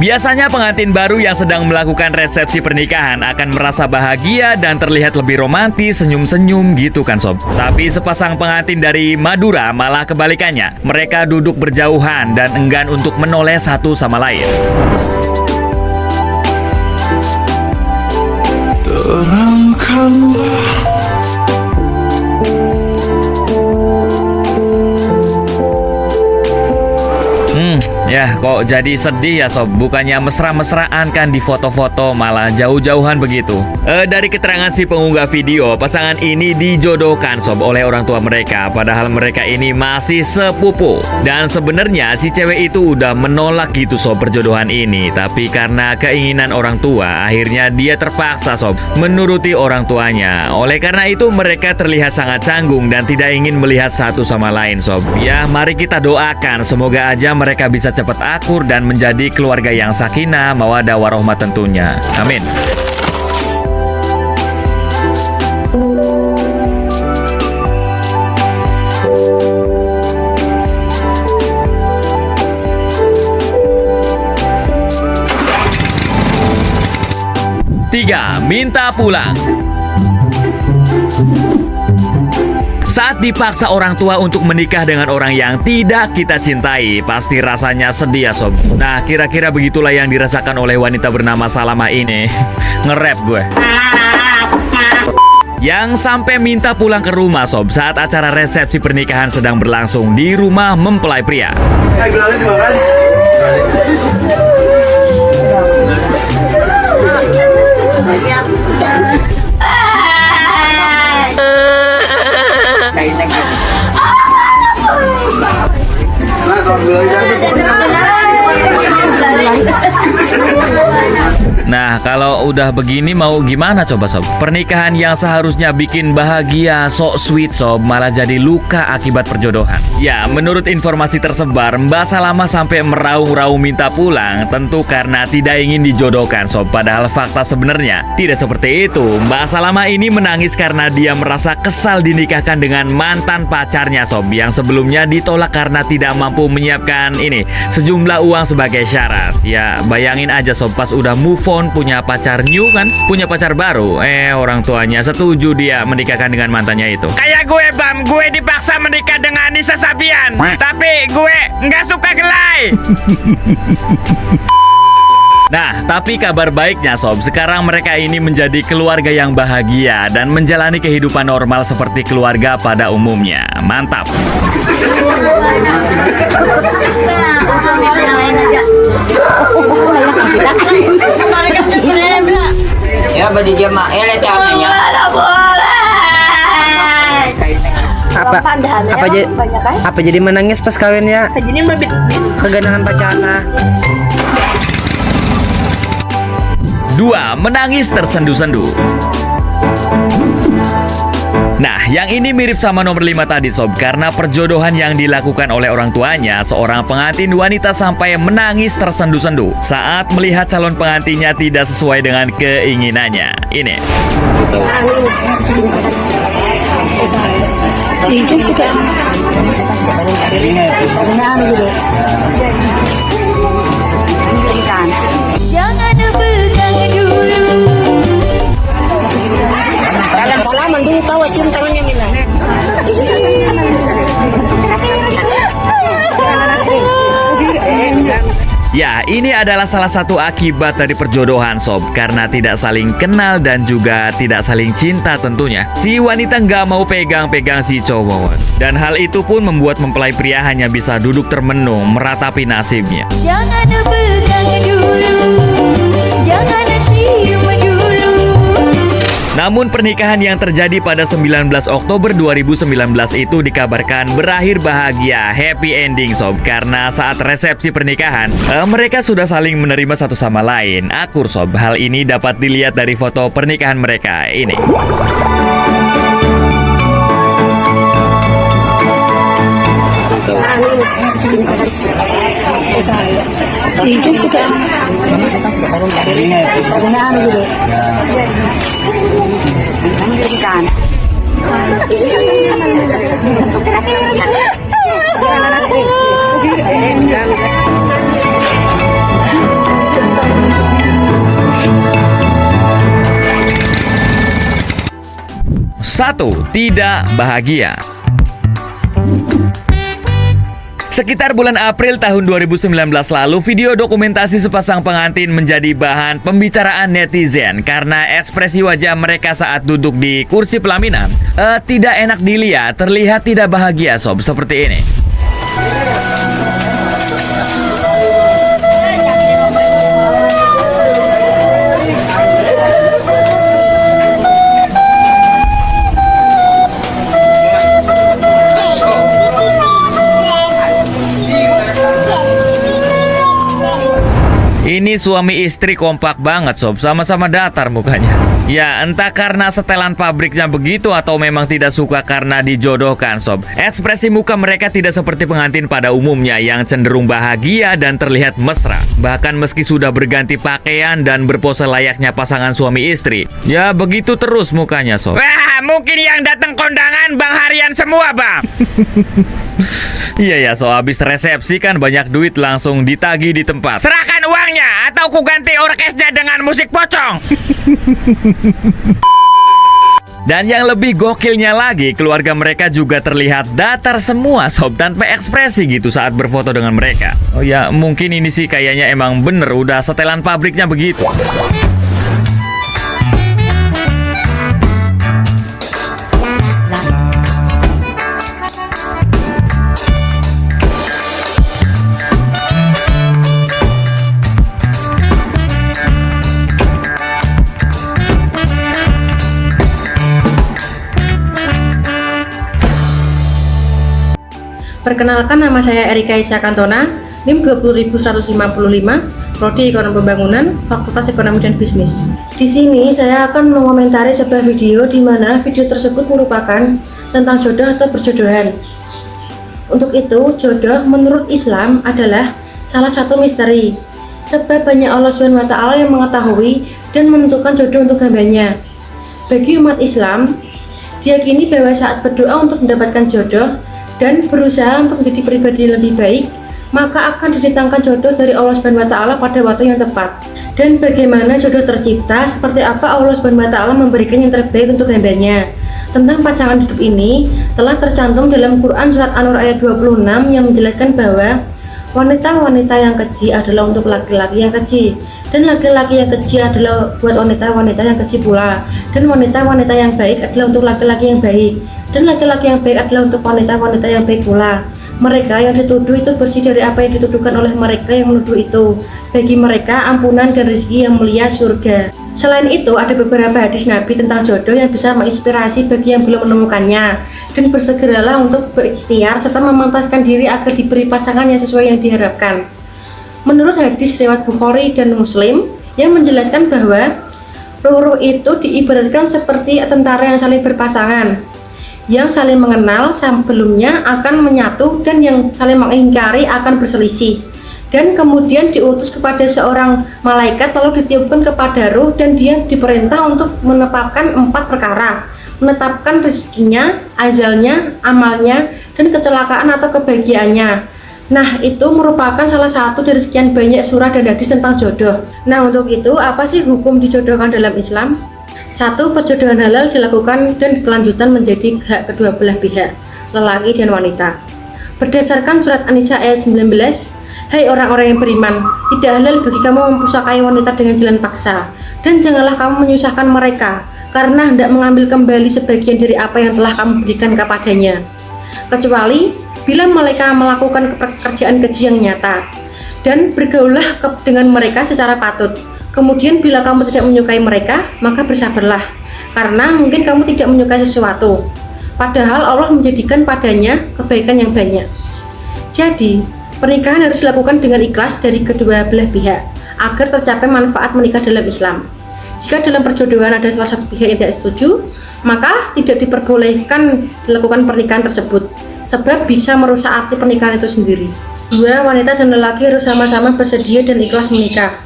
Biasanya pengantin baru yang sedang melakukan resepsi pernikahan akan merasa bahagia dan terlihat lebih romantis, senyum-senyum gitu kan sob. Tapi sepasang pengantin dari Madura malah kebalikannya. Mereka duduk berjauhan dan enggan untuk menoleh satu sama lain. Terangkanlah ya kok jadi sedih ya sob. Bukannya mesra-mesraan kan di foto-foto, malah jauh-jauhan begitu. Dari keterangan si pengunggah video, pasangan ini dijodohkan sob oleh orang tua mereka. Padahal mereka ini masih sepupu. Dan sebenarnya si cewek itu udah menolak gitu sob perjodohan ini. Tapi karena keinginan orang tua, akhirnya dia terpaksa sob menuruti orang tuanya. Oleh karena itu mereka terlihat sangat canggung dan tidak ingin melihat satu sama lain sob. Ya mari kita doakan semoga aja mereka bisa cepat akur dan menjadi keluarga yang sakinah, mawaddah warahmah tentunya. Amin. Tiga, minta pulang. Saat dipaksa orang tua untuk menikah dengan orang yang tidak kita cintai, pasti rasanya sedih ya sob. Nah, kira-kira begitulah yang dirasakan oleh wanita bernama Salama ini. Nge-rap gue. Yang sampai minta pulang ke rumah sob saat acara resepsi pernikahan sedang berlangsung di rumah mempelai pria. Nah, kalau udah begini mau gimana coba sob? Pernikahan yang seharusnya bikin bahagia, sok sweet sob, malah jadi luka akibat perjodohan. Ya, menurut informasi tersebar, Mbak Salama sampai meraung-raung minta pulang, tentu karena tidak ingin dijodohkan sob. Padahal fakta sebenarnya tidak seperti itu. Mbak Salama ini menangis karena dia merasa kesal dinikahkan dengan mantan pacarnya sob, yang sebelumnya ditolak karena tidak mampu menyiapkan sejumlah uang sebagai syarat. Ya, bayangin aja sob, pas udah move on, punya pacar new kan, punya pacar baru, orang tuanya setuju dia menikahkan dengan mantannya itu. Kayak gue Bam, gue dipaksa menikah dengan Nisa Sabian, tapi gue nggak suka gelai. Nah, tapi kabar baiknya sob, sekarang mereka ini menjadi keluarga yang bahagia dan menjalani kehidupan normal seperti keluarga pada umumnya. Mantap. Ya badi dia mah caranya. Apa jadi menangis pas kawinnya? Jadi keganangan pacarnya. 2. Menangis tersendu-sendu. Nah, yang ini mirip sama nomor 5 tadi sob, karena perjodohan yang dilakukan oleh orang tuanya, seorang pengantin wanita sampai menangis tersendu-sendu saat melihat calon pengantinnya tidak sesuai dengan keinginannya. Ini. Jangan pegang dulu. Salaman dulu tahu cium tangannya Mila. Ya, ini adalah salah satu akibat dari perjodohan sob, karena tidak saling kenal dan juga tidak saling cinta tentunya. Si wanita nggak mau pegang-pegang si cowok, dan hal itu pun membuat mempelai pria hanya bisa duduk termenung meratapi nasibnya. Jangan pegang dulu. Jangan cium dulu. Namun pernikahan yang terjadi pada 19 Oktober 2019 itu dikabarkan berakhir bahagia, happy ending sob, karena saat resepsi pernikahan mereka sudah saling menerima satu sama lain, akur sob. Hal ini dapat dilihat dari foto pernikahan mereka ini. 1. Tidak bahagia. Sekitar bulan April tahun 2019 lalu, video dokumentasi sepasang pengantin menjadi bahan pembicaraan netizen karena ekspresi wajah mereka saat duduk di kursi pelaminan tidak enak dilihat, terlihat tidak bahagia sob, seperti ini. Ini suami istri kompak banget sob, sama-sama datar mukanya. Ya, entah karena setelan pabriknya begitu atau memang tidak suka karena dijodohkan sob. Ekspresi muka mereka tidak seperti pengantin pada umumnya yang cenderung bahagia dan terlihat mesra. Bahkan meski sudah berganti pakaian dan berpose layaknya pasangan suami istri, ya begitu terus mukanya sob. Wah, mungkin yang datang kondangan Bang Harian semua bang. Iya ya, so habis resepsi kan banyak duit langsung ditagih di tempat. Serahkan uangnya atau ku ganti orkesnya dengan musik pocong. Dan yang lebih gokilnya lagi, keluarga mereka juga terlihat datar semua sob, tanpa ekspresi gitu saat berfoto dengan mereka. Oh ya, mungkin ini sih kayaknya emang bener udah setelan pabriknya begitu. Perkenalkan, nama saya Erika Isya Kantona, NIM 20155, Prodi Ekonomi Pembangunan, Fakultas Ekonomi dan Bisnis. Di sini saya akan mengomentari sebuah video di mana video tersebut merupakan tentang jodoh atau perjodohan. Untuk itu, jodoh menurut Islam adalah salah satu misteri, sebab banyak Allah SWT yang mengetahui dan menentukan jodoh untuk hambanya. Bagi umat Islam, diyakini bahwa saat berdoa untuk mendapatkan jodoh dan berusaha untuk menjadi pribadi yang lebih baik, maka akan didatangkan jodoh dari Allah SWT pada waktu yang tepat. Dan bagaimana jodoh tercipta, seperti apa Allah SWT memberikan yang terbaik untuk hambanya. Tentang pasangan hidup ini telah tercantum dalam Quran Surat An-Nur ayat 26 yang menjelaskan bahwa wanita-wanita yang keji adalah untuk laki-laki yang keji, dan laki-laki yang keji adalah buat wanita-wanita yang keji pula, dan wanita-wanita yang baik adalah untuk laki-laki yang baik, dan laki-laki yang baik adalah untuk wanita-wanita yang baik pula. Mereka yang dituduh itu bersih dari apa yang dituduhkan oleh mereka yang menuduh itu. Bagi mereka ampunan dan rezeki yang mulia, surga. Selain itu, ada beberapa hadis Nabi tentang jodoh yang bisa menginspirasi bagi yang belum menemukannya, dan bersegeralah untuk berikhtiar serta memantaskan diri agar diberi pasangan yang sesuai yang diharapkan. Menurut hadis riwayat Bukhari dan Muslim yang menjelaskan bahwa ruh-ruh itu diibaratkan seperti tentara yang saling berpasangan, yang saling mengenal sebelumnya akan menyatu, dan yang saling mengingkari akan berselisih. Dan kemudian diutus kepada seorang malaikat lalu ditiupkan kepada ruh, dan dia diperintah untuk menetapkan 4 perkara: menetapkan rezekinya, ajalnya, amalnya, dan kecelakaan atau kebahagiaannya. Nah, itu merupakan salah satu dari sekian banyak surah dan hadis tentang jodoh. Nah, untuk itu apa sih hukum dijodohkan dalam Islam? 1. Perjodohan halal dilakukan dan kelanjutan menjadi hak kedua belah pihak, lelaki dan wanita. Berdasarkan surat An-Nisa ayat 19, hai orang-orang yang beriman, tidak halal bagi kamu mempusakai wanita dengan jalan paksa, dan janganlah kamu menyusahkan mereka, karena hendak mengambil kembali sebagian dari apa yang telah kamu berikan kepadanya, kecuali bila mereka melakukan pekerjaan keji yang nyata. Dan bergaullah dengan mereka secara patut. Kemudian bila kamu tidak menyukai mereka, maka bersabarlah, karena mungkin kamu tidak menyukai sesuatu, padahal Allah menjadikan padanya kebaikan yang banyak. Jadi, pernikahan harus dilakukan dengan ikhlas dari kedua belah pihak, agar tercapai manfaat menikah dalam Islam. Jika dalam perjodohan ada salah satu pihak yang tidak setuju, maka tidak diperbolehkan dilakukan pernikahan tersebut, sebab bisa merusak arti pernikahan itu sendiri. 2. Wanita dan lelaki harus sama-sama bersedia dan ikhlas menikah.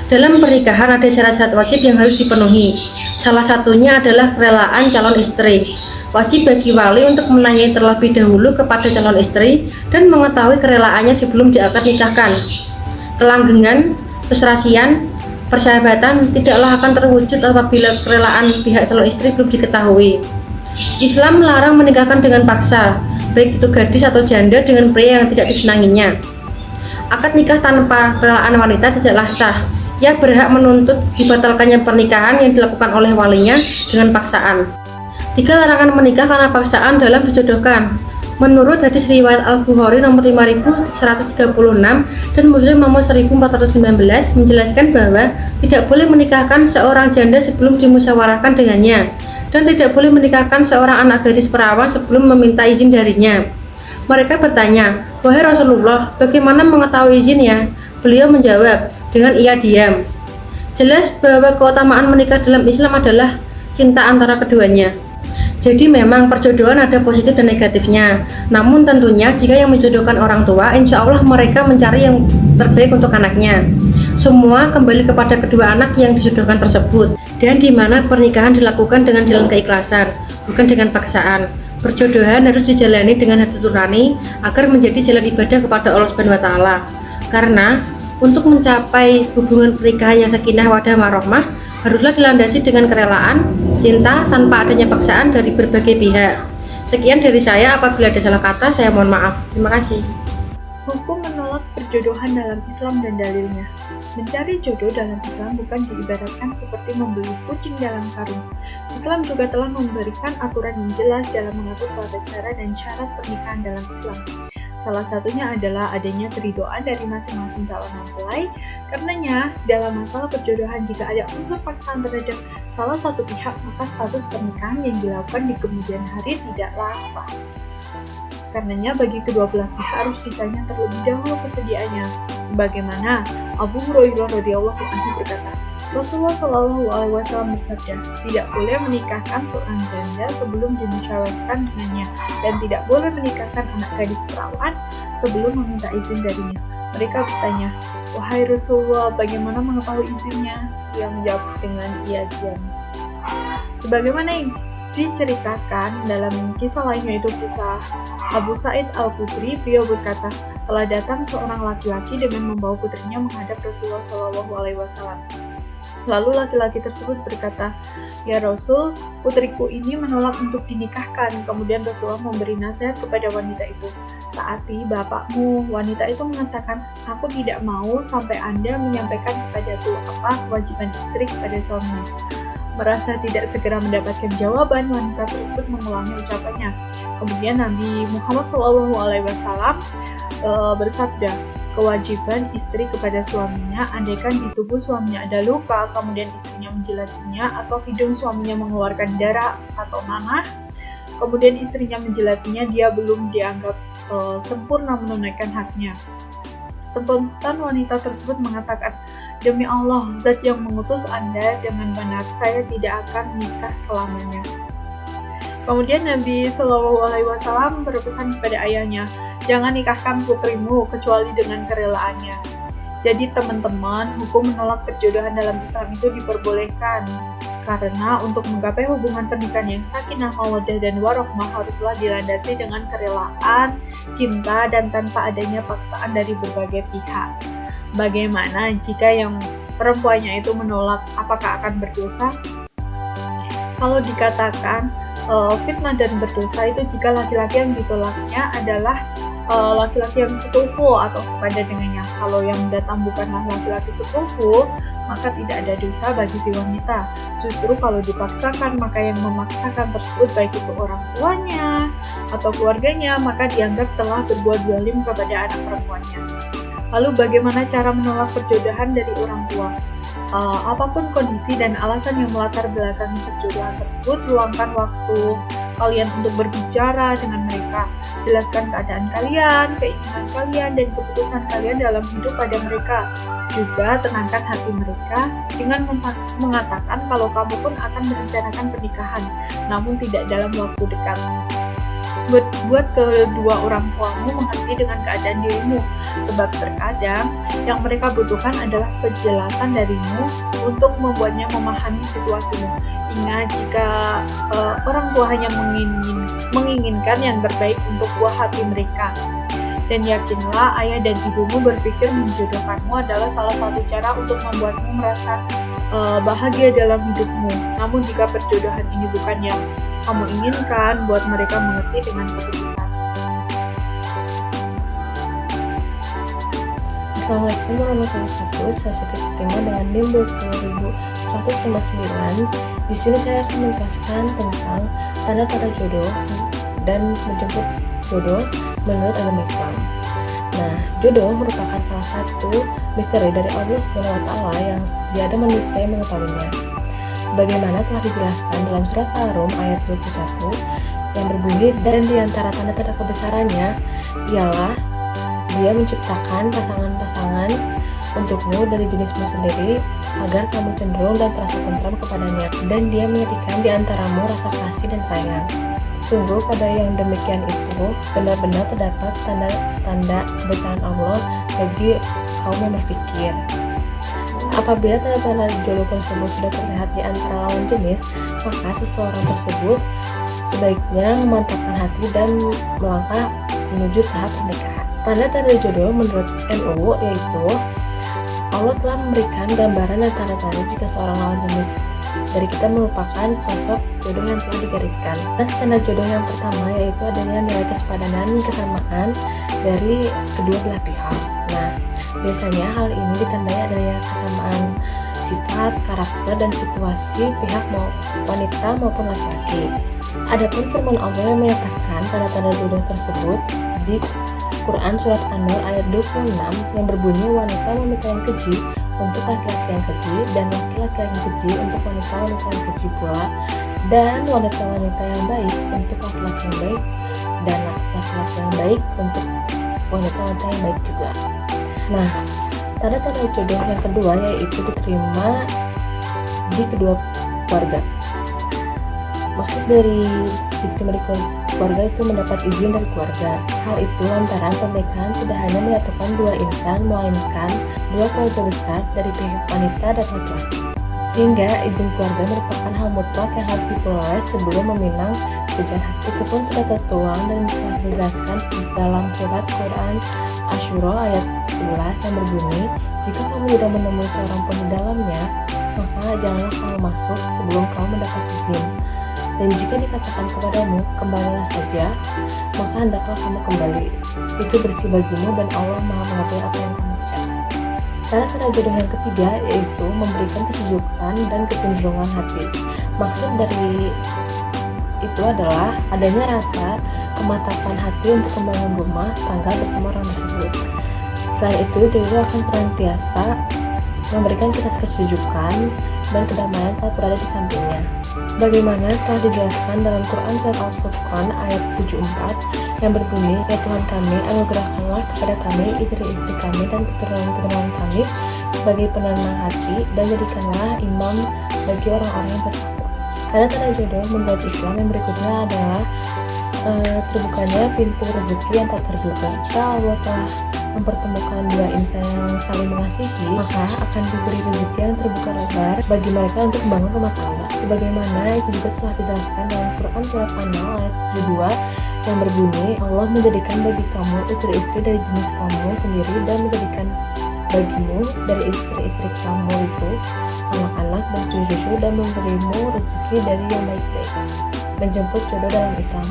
Dalam pernikahan ada syarat-syarat wajib yang harus dipenuhi. Salah satunya adalah kerelaan calon istri. Wajib bagi wali untuk menanyai terlebih dahulu kepada calon istri dan mengetahui kerelaannya sebelum diakad nikahkan. Kelanggengan, perserasian, persahabatan tidaklah akan terwujud apabila kerelaan pihak calon istri belum diketahui. Islam melarang menikahkan dengan paksa, baik itu gadis atau janda dengan pria yang tidak disenanginya. Akad nikah tanpa relaan wanita tidaklah sah. Ia berhak menuntut dibatalkannya pernikahan yang dilakukan oleh walinya dengan paksaan. 3 larangan menikah karena paksaan dalam dijodohkan. Menurut hadis riwayat Al-Bukhari nomor 5136 dan Muslim nomor 1419 menjelaskan bahwa tidak boleh menikahkan seorang janda sebelum dimusyawarahkan dengannya, dan tidak boleh menikahkan seorang anak gadis perawan sebelum meminta izin darinya. Mereka bertanya, "Wahai Rasulullah, bagaimana mengetahui izinnya?" Beliau menjawab, dengan ia diam. Jelas bahwa keutamaan menikah dalam Islam adalah cinta antara keduanya. Jadi memang perjodohan ada positif dan negatifnya. Namun tentunya jika yang menjodohkan orang tua, insya Allah mereka mencari yang terbaik untuk anaknya. Semua kembali kepada kedua anak yang dijodohkan tersebut, dan di mana pernikahan dilakukan dengan jalan keikhlasan, bukan dengan paksaan. Perjodohan harus dijalani dengan hati nurani agar menjadi jalan ibadah kepada Allah Subhanahu wa taala. Karena untuk mencapai hubungan pernikahan yang sakinah wadah warahmah haruslah dilandasi dengan kerelaan, cinta tanpa adanya paksaan dari berbagai pihak. Sekian dari saya, apabila ada salah kata saya mohon maaf. Terima kasih. Hukum menolak perjodohan dalam Islam dan dalilnya. Mencari jodoh dalam Islam bukan diibaratkan seperti membeli kucing dalam karung. Islam juga telah memberikan aturan yang jelas dalam mengatur tata cara dan syarat pernikahan dalam Islam. Salah satunya adalah adanya keridhaan dari masing-masing calon mempelai. Karenanya, dalam masalah perjodohan jika ada unsur paksaan terhadap salah satu pihak, maka status pernikahan yang dilakukan di kemudian hari tidaklah sah. Karenanya bagi kedua belah pihak harus ditanya terlebih dahulu kesediaannya. Sebagaimana Abu Hurairah radhiyallahu anhu berkata, Rasulullah Shallallahu Alaihi Wasallam bersabda, tidak boleh menikahkan seorang janda sebelum dimusyawarahkan dengannya, dan tidak boleh menikahkan anak gadis perawan sebelum meminta izin darinya. Mereka bertanya, wahai Rasulullah, bagaimana mengetahui izinnya? Ia menjawab dengan ia diam. Sebagaimana yang diceritakan dalam kisah lain, yaitu kisah Abu Sa'id Al-Khudri, beliau berkata, telah datang seorang laki-laki dengan membawa putrinya menghadap Rasulullah Shallallahu Alaihi Wasallam. Lalu laki-laki tersebut berkata, ya Rasul, putriku ini menolak untuk dinikahkan. Kemudian Rasulullah memberi nasihat kepada wanita itu, taati bapakmu. Wanita itu mengatakan, aku tidak mau sampai Anda menyampaikan kepadaku apa kewajiban istri kepada suaminya. Merasa tidak segera mendapatkan jawaban, wanita tersebut mengulangi ucapannya. Kemudian Nabi Muhammad SAW bersabda, kewajiban istri kepada suaminya, andaikan di tubuh suaminya ada luka, kemudian istrinya menjilatinya, atau hidung suaminya mengeluarkan darah atau nanah, kemudian istrinya menjilatinya, dia belum dianggap sempurna menunaikan haknya. Spontan wanita tersebut mengatakan, demi Allah, zat yang mengutus Anda dengan benar, saya tidak akan menikah selamanya. Kemudian Nabi Shallallahu Alaihi Wasallam berpesan kepada ayahnya, jangan nikahkan putrimu kecuali dengan kerelaannya. Jadi teman-teman, hukum menolak perjodohan dalam Islam itu diperbolehkan, karena untuk menggapai hubungan pernikahan yang sakinah mawaddah dan warahmah haruslah dilandasi dengan kerelaan, cinta, dan tanpa adanya paksaan dari berbagai pihak. Bagaimana jika yang perempuannya itu menolak, apakah akan berdosa? Kalau dikatakan fitnah dan berdosa itu jika laki-laki yang ditolaknya adalah laki-laki yang sekufu atau sepadan dengannya. Kalau yang datang bukanlah laki-laki sekufu, maka tidak ada dosa bagi si wanita. Justru kalau dipaksakan, maka yang memaksakan tersebut baik itu orang tuanya atau keluarganya, maka dianggap telah berbuat zalim kepada anak perempuannya. Lalu bagaimana cara menolak perjodohan dari orang tua? Apapun kondisi dan alasan yang melatar belakangi perjodohan tersebut, luangkan waktu kalian untuk berbicara dengan mereka. Jelaskan keadaan kalian, keinginan kalian, dan keputusan kalian dalam hidup pada mereka. Juga tenangkan hati mereka dengan mengatakan kalau kamu pun akan merencanakan pernikahan, namun tidak dalam waktu dekat. Buat kedua orang tuamu mengerti dengan keadaan dirimu, sebab terkadang yang mereka butuhkan adalah penjelasan darimu untuk membuatnya memahami situasimu. Ingat, jika orang tua hanya menginginkan yang terbaik untuk buah hati mereka. Dan yakinlah ayah dan ibumu berpikir menjodohkanmu adalah salah satu cara untuk membuatmu merasa bahagia dalam hidupmu. Namun jika perjodohan ini bukan yang kamu inginkan, buat mereka mengerti dengan keputusan. Assalamualaikum warahmatullahi wabarakatuh. Saya Siti Fatimah dengan NIM 20159. Di sini saya akan menjelaskan tentang tanda-tanda jodoh dan menjemput jodoh menurut agama Islam. Nah, jodoh merupakan salah satu misteri dari Allah SWT yang tiada manusia yang mengetahuinya. Sebagaimana telah dijelaskan dalam surat Al-Rum ayat 21 yang berbunyi, dan di antara tanda-tanda kebesarannya ialah Dia menciptakan pasangan-pasangan untukmu dari jenismu sendiri agar kamu cenderung dan terasa tentram kepadanya, dan Dia menyediakan di antaramu rasa kasih dan sayang. Sungguh pada yang demikian itu benar-benar terdapat tanda-tanda kebesaran Allah bagi kaum yang berpikir. Apabila tanda-tanda jodoh tersebut sudah terlihat di antara lawan jenis, maka seseorang tersebut sebaiknya memantapkan hati dan melangkah menuju tahap pernikahan. Tanda-tanda jodoh menurut NU yaitu Allah telah memberikan gambaran dan tanda-tanda jika seorang lawan jenis dari kita merupakan sosok jodoh yang telah digariskan. Dan tanda jodoh yang pertama yaitu adanya nilai kesepadanan dan kesamaan dari kedua belah pihak. Nah, biasanya hal ini ditandai adanya kesamaan sifat, karakter, dan situasi pihak wanita maupun laki-laki. Adapun firman Allah yang menyatakan tanda-tanda jodoh tersebut di Quran Surat An-Nur ayat 26 yang berbunyi, wanita-wanita yang keji untuk laki-laki yang keji, dan laki-laki yang keji untuk wanita-wanita yang keji pula, dan wanita-wanita yang baik untuk laki-laki yang baik, dan laki-laki yang baik untuk wanita-wanita yang baik juga. Nah, tanda-tanda jodoh yang kedua yaitu diterima di kedua keluarga. Maksud dari diterima di keluarga itu mendapat izin dari keluarga. Hal itu lantaran pernikahan tidak hanya menyatukan dua insan, melainkan dua keluarga besar dari pihak wanita dan laki-laki. Sehingga izin keluarga merupakan hal mutlak yang harus diperoleh sebelum meminang pujian hati. Itu pun sudah tertuang dan telah dijelaskan dalam surat Quran Asyura ayat 11 yang berbunyi, jika kamu tidak menemui seorang pun di dalamnya, maka janganlah kamu masuk sebelum kamu mendapat izin. Dan jika dikatakan kepadamu, kembalilah saja, maka hendaklah kamu kembali. Itu bersih bagimu dan Allah Maha mengetahui apa yang kamu ucapkan. Tanda-tanda jodoh yang ketiga yaitu memberikan kesejukan dan kecenderungan hati. Maksud dari itu adalah adanya rasa kemantapan hati untuk membangun rumah tangga bersama orang tersebut. Selain itu, jodoh akan senantiasa memberikan kita kesejukan dan kedamaian saat berada di sampingnya. Bagaimana telah dijelaskan dalam Quran Surat Al-Furqan ayat 74 yang berbunyi, ya Tuhan kami, anugerahkanlah kepada kami istri-istri kami dan keturunan-keturunan kami sebagai penenang hati, dan jadikanlah imam bagi orang-orang yang bertakwa. Tanda-tanda jodoh menurut Islam yang berikutnya adalah terbukanya pintu rezeki yang tak terduga. Jika Allah telah mempertemukan dua insan yang saling mengasihi, maka akan diberi rezeki yang terbuka lebar bagi mereka untuk membangun rumah tangga. Sebagaimana itu juga telah dijelaskan dalam Quran Surat An-Nahl ayat 72 yang berbunyi, Allah menjadikan bagi kamu istri-istri dari jenis kamu sendiri, dan menjadikan bagimu dari istri-istri kamu itu anak-anak dan cucu-cucu, dan memberimu rezeki dari yang baik-baik. Menjemput jodoh dalam Islam.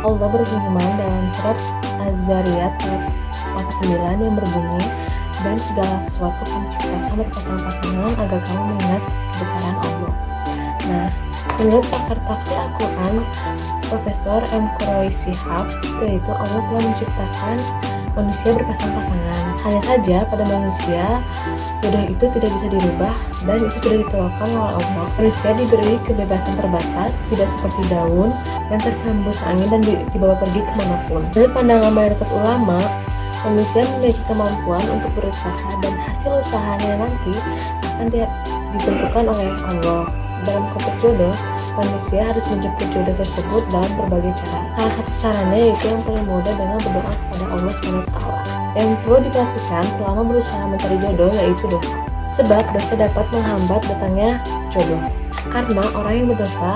Allah berfirman dalam surat Az-Zariyat ayat 49 yang berbunyi, dan segala sesuatu kami ciptakan berpasang-pasangan agar kamu mengingat kebesaran Allah. Nah, menurut pakar tafsir Al-Quran Profesor M. Quroi Shihab, yaitu Allah telah menciptakan manusia berpasang-pasangan. Hanya saja pada manusia jodoh itu tidak bisa dirubah, dan itu sudah ditentukan oleh Allah. Manusia diberi kebebasan terbatas, tidak seperti daun yang tersembus angin dan dibawa pergi kemanapun. Menurut pandangan mayoritas ulama, manusia memiliki kemampuan untuk berusaha, dan hasil usahanya nanti akan ditentukan oleh Allah. Dalam konteks jodoh, manusia harus menjemput jodoh tersebut dalam berbagai cara. Salah satu caranya yaitu yang paling mudah dengan berdoa kepada Allah SWT. Yang perlu diperhatikan selama berusaha mencari jodoh yaitu dosa. Sebab dosa dapat menghambat datangnya jodoh. Karena orang yang berdosa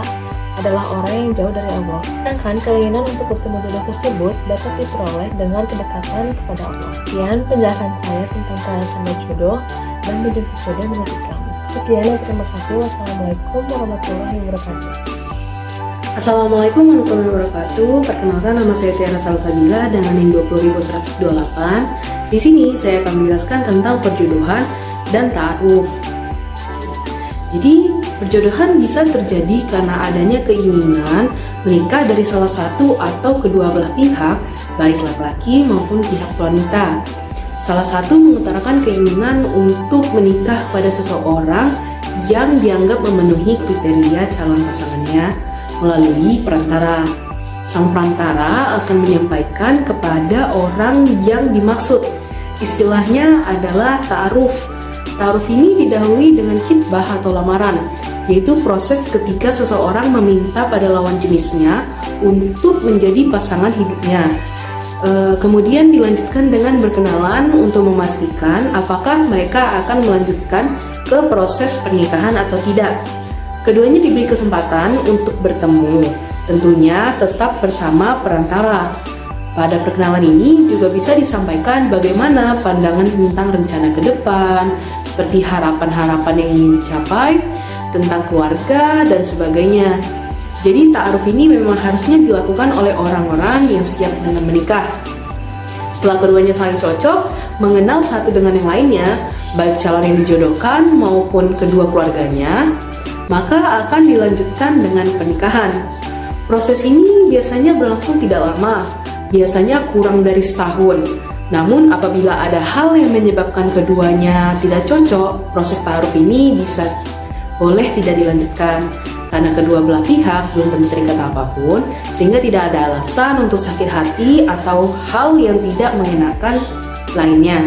adalah orang yang jauh dari Allah. Sedangkan keinginan untuk bertemu jodoh tersebut dapat diperoleh dengan kedekatan kepada Allah. Sekian penjelasan saya tentang tanda-tanda jodoh dan menjemput jodoh menurut Islam. Sekian dan terima kasih. Wassalamualaikum warahmatullahi wabarakatuh. Assalamualaikum warahmatullahi wabarakatuh. Perkenalkan, nama saya Tiara Salsabila dengan NIM 20128. Di sini saya akan menjelaskan tentang perjodohan dan ta'aruf. Jadi, perjodohan bisa terjadi karena adanya keinginan menikah dari salah satu atau kedua belah pihak, baik laki-laki maupun pihak wanita. Salah satu mengutarakan keinginan untuk menikah pada seseorang yang dianggap memenuhi kriteria calon pasangannya melalui perantara. Sang perantara akan menyampaikan kepada orang yang dimaksud. Istilahnya adalah ta'aruf. Ta'aruf ini didahului dengan khitbah atau lamaran, yaitu proses ketika seseorang meminta pada lawan jenisnya untuk menjadi pasangan hidupnya. Kemudian dilanjutkan dengan berkenalan untuk memastikan apakah mereka akan melanjutkan ke proses pernikahan atau tidak. Keduanya diberi kesempatan untuk bertemu, tentunya tetap bersama perantara. Pada perkenalan ini juga bisa disampaikan bagaimana pandangan tentang rencana ke depan, seperti harapan-harapan yang ingin dicapai, tentang keluarga, dan sebagainya. Jadi ta'aruf ini memang harusnya dilakukan oleh orang-orang yang siap dengan menikah. Setelah keduanya saling cocok, mengenal satu dengan yang lainnya, baik calon yang dijodohkan maupun kedua keluarganya, maka akan dilanjutkan dengan pernikahan. Proses ini biasanya berlangsung tidak lama, biasanya kurang dari setahun. Namun apabila ada hal yang menyebabkan keduanya tidak cocok, proses ta'aruf ini boleh tidak dilanjutkan karena kedua belah pihak belum tentu terikat apapun, sehingga tidak ada alasan untuk sakit hati atau hal yang tidak mengenakan lainnya.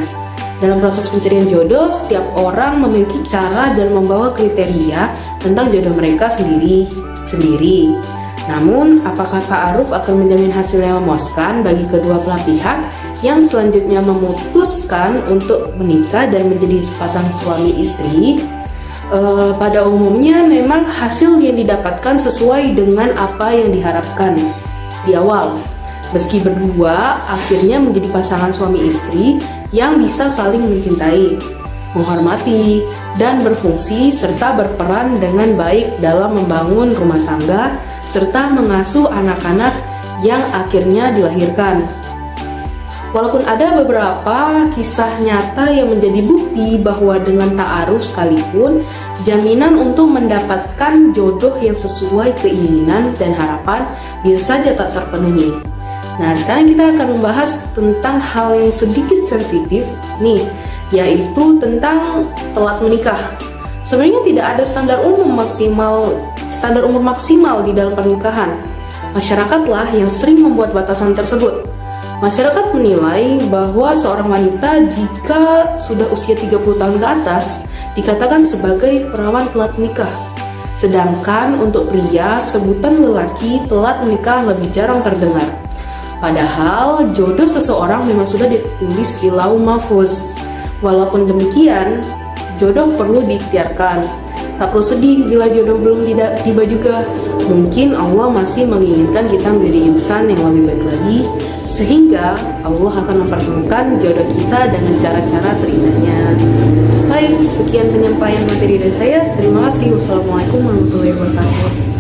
Dalam proses pencarian jodoh, setiap orang memiliki cara dan membawa kriteria tentang jodoh mereka sendiri. Namun, apakah ta'aruf akan menjamin hasil yang memuaskan bagi kedua belah pihak yang selanjutnya memutuskan untuk menikah dan menjadi sepasang suami istri? Pada umumnya memang hasil yang didapatkan sesuai dengan apa yang diharapkan di awal. Meski berdua akhirnya menjadi pasangan suami istri yang bisa saling mencintai, menghormati, dan berfungsi serta berperan dengan baik dalam membangun rumah tangga serta mengasuh anak-anak yang akhirnya dilahirkan. Walaupun ada beberapa kisah nyata yang menjadi bukti bahwa dengan ta'aruf sekalipun, jaminan untuk mendapatkan jodoh yang sesuai keinginan dan harapan bisa saja tak terpenuhi. Nah, sekarang kita akan membahas tentang hal yang sedikit sensitif nih, yaitu tentang telat menikah. Sebenarnya tidak ada standar umur maksimal di dalam pernikahan. Masyarakatlah yang sering membuat batasan tersebut. Masyarakat menilai bahwa seorang wanita jika sudah usia 30 tahun ke atas dikatakan sebagai perawan telat menikah. Sedangkan untuk pria, sebutan lelaki telat menikah lebih jarang terdengar. Padahal jodoh seseorang memang sudah ditulis di Lauh Mahfuz. Walaupun demikian, jodoh perlu diikhtiarkan. Tak perlu sedih bila jodoh belum tiba juga. Mungkin Allah masih menginginkan kita menjadi insan yang lebih baik lagi, sehingga Allah akan mempertemukan jodoh kita dengan cara-cara terindahnya. Baik, sekian penyampaian materi dari saya. Terima kasih. Wassalamualaikum warahmatullahi wabarakatuh.